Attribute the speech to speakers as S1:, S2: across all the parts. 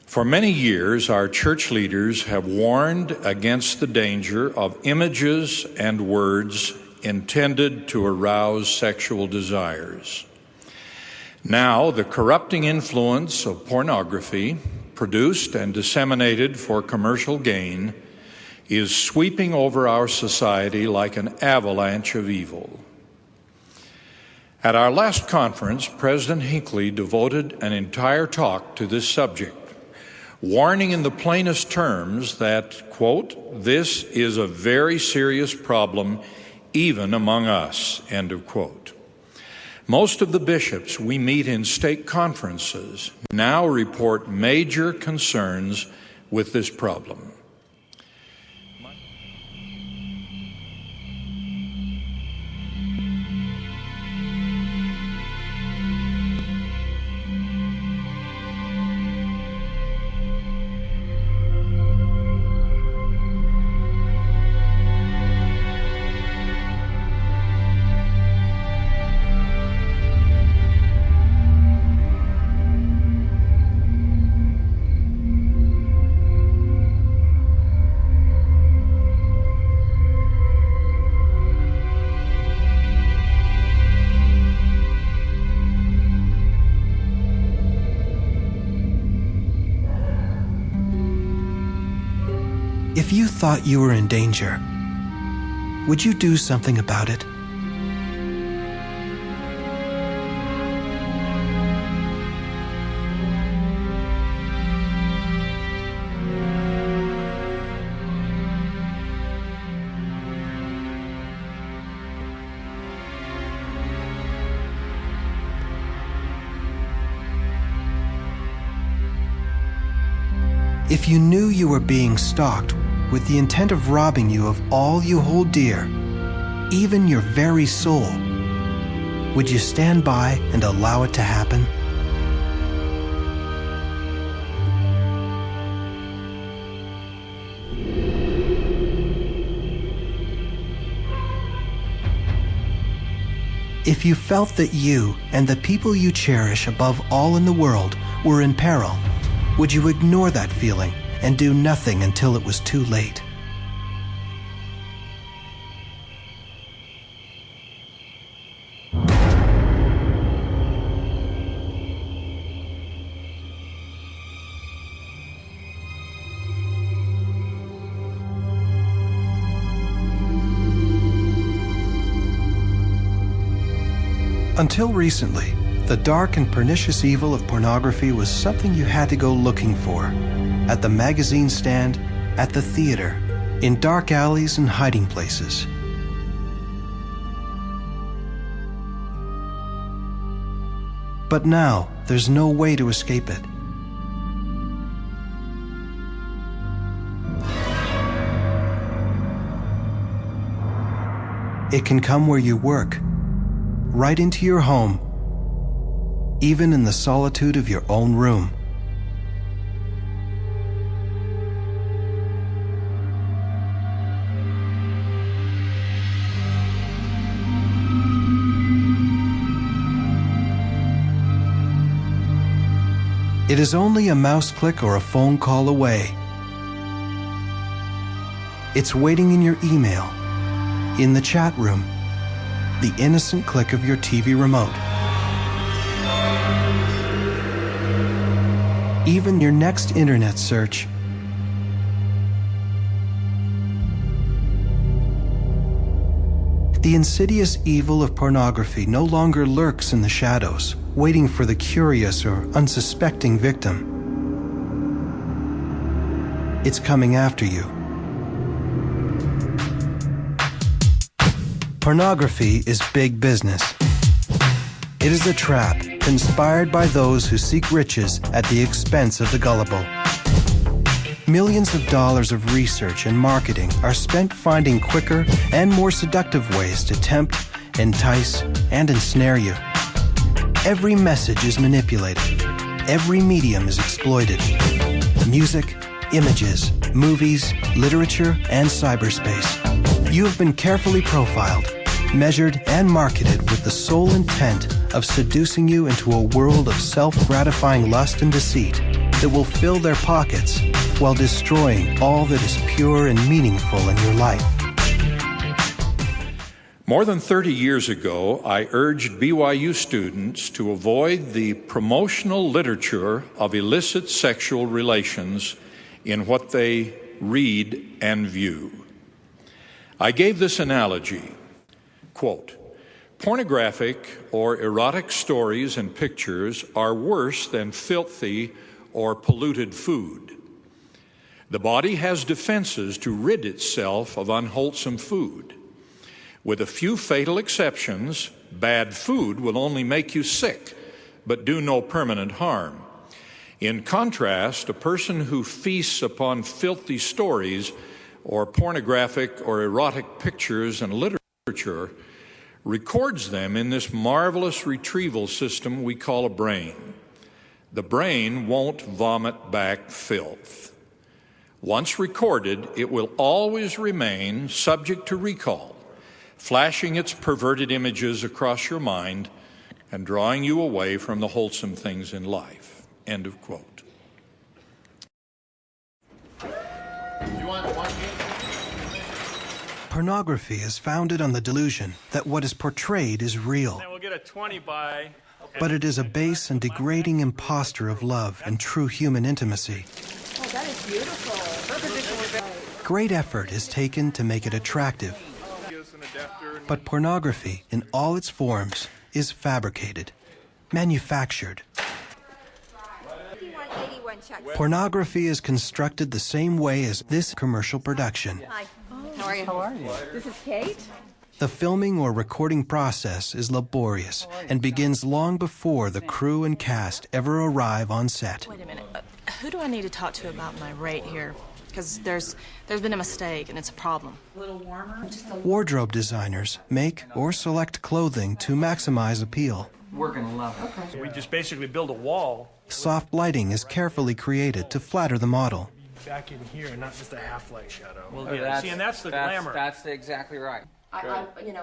S1: For many years, our church leaders have warned against the danger of images and words intended to arouse sexual desires. Now, the corrupting influence of pornography, produced and disseminated for commercial gain, is sweeping over our society like an avalanche of evil. At our last conference, President Hinckley devoted an entire talk to this subject, warning in the plainest terms that, quote, "This is a very serious problem even among us," end of quote. Most of the bishops we meet in stake conferences now report major concerns with this problem.
S2: If you thought you were in danger, would you do something about it? If you knew you were being stalked with the intent of robbing you of all you hold dear, even your very soul, would you stand by and allow it to happen? If you felt that you and the people you cherish above all in the world were in peril, would you ignore that feeling and do nothing until it was too late? Until recently, the dark and pernicious evil of pornography was something you had to go looking for. At the magazine stand, at the theater, in dark alleys and hiding places. But now, there's no way to escape it. It can come where you work, right into your home, even in the solitude of your own room. It is only a mouse click or a phone call away. It's waiting in your email, in the chat room, the innocent click of your TV remote. Even your next internet search. The insidious evil of pornography no longer lurks in the shadows, waiting for the curious or unsuspecting victim. It's coming after you. Pornography is big business. It is a trap conspired by those who seek riches at the expense of the gullible. Millions of dollars of research and marketing are spent finding quicker and more seductive ways to tempt, entice, and ensnare you. Every message is manipulated. Every medium is exploited. Music, images, movies, literature, and cyberspace. You have been carefully profiled, measured, and marketed with the sole intent of seducing you into a world of self-gratifying lust and deceit. that will fill their pockets while destroying all that is pure and meaningful in your life.
S1: More than 30 years ago, I urged BYU students to avoid the promotional literature of illicit sexual relations in what they read and view. I gave this analogy, quote, pornographic or erotic stories and pictures are worse than filthy or polluted food. The body has defenses to rid itself of unwholesome food. With a few fatal exceptions, bad food will only make you sick, but do no permanent harm. In contrast, a person who feasts upon filthy stories or pornographic or erotic pictures and literature records them in this marvelous retrieval system we call a brain. The brain won't vomit back filth. Once recorded, it will always remain subject to recall, flashing its perverted images across your mind and drawing you away from the wholesome things in life. End of quote.
S2: Pornography is founded on the delusion that what is portrayed is real.
S3: We'll get a 20 by...
S2: But it is a base and degrading imposture of love and true human intimacy.
S4: Oh, that is beautiful.
S2: Great effort is taken to make it attractive. But pornography, in all its forms, is fabricated, manufactured. Pornography is constructed the same way as this commercial production.
S4: Hi. How are you? This is Kate.
S2: The filming or recording process is laborious and begins long before the crew and cast ever arrive on set.
S5: Wait a minute. Who do I need to talk to about my rate here? Because there's been a mistake and it's a problem.
S4: A little warmer.
S2: Wardrobe designers make or select clothing to maximize appeal.
S6: We're gonna love it.
S3: So we just basically build a wall.
S2: Soft lighting is carefully created to flatter the model.
S3: Back in here, not just a half-light shadow.
S6: Well,
S3: Yeah, see, and that's the glamour.
S6: That's exactly right.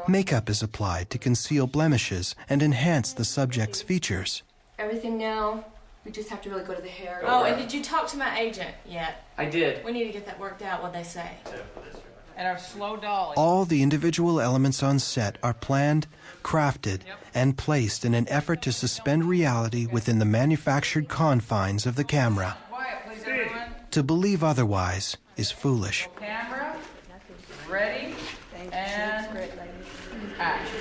S2: Makeup is applied to conceal blemishes and enhance the subject's features.
S4: Everything now, we just have to really go to the hair.
S5: Oh, and did you talk to my agent yet?
S6: I did.
S5: We need to get that worked out, what'd they say?
S6: And our slow dolly.
S2: All the individual elements on set are planned, crafted, and placed in an effort to suspend reality within the manufactured confines of the camera.
S6: Quiet, please, everyone.
S2: To believe otherwise is foolish.
S6: Camera. Ready. And action.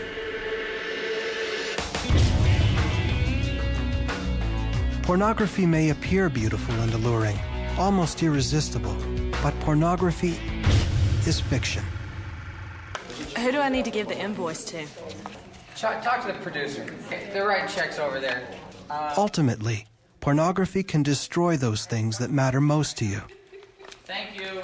S2: Pornography may appear beautiful and alluring, almost irresistible, but pornography is fiction.
S5: Who do I need to give the invoice to?
S6: Talk to the producer. They're writing checks over there.
S2: Ultimately, pornography can destroy those things that matter most to you.
S6: Thank you.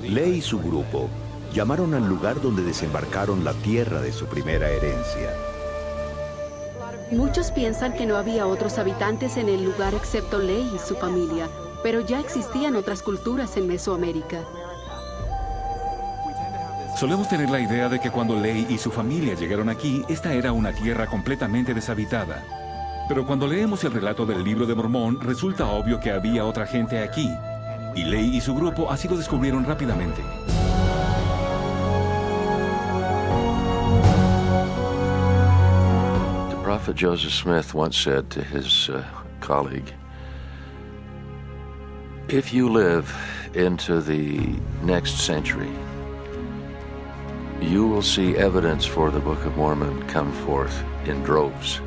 S7: Lee y su grupo llamaron al lugar donde desembarcaron la tierra de su primera herencia.
S8: Muchos piensan que no había otros habitantes en el lugar excepto Lee y su familia, pero ya existían otras culturas en Mesoamérica.
S9: Solemos tener la idea de que cuando Lee y su familia llegaron aquí, esta era una tierra completamente deshabitada. Pero cuando leemos el relato del Libro de Mormón, resulta obvio que había otra gente aquí. Y Lee y su grupo así lo descubrieron rápidamente.
S10: The prophet Joseph Smith once said to his colleague, "If you live into the next century, you will see evidence for the Book of Mormon come forth in droves.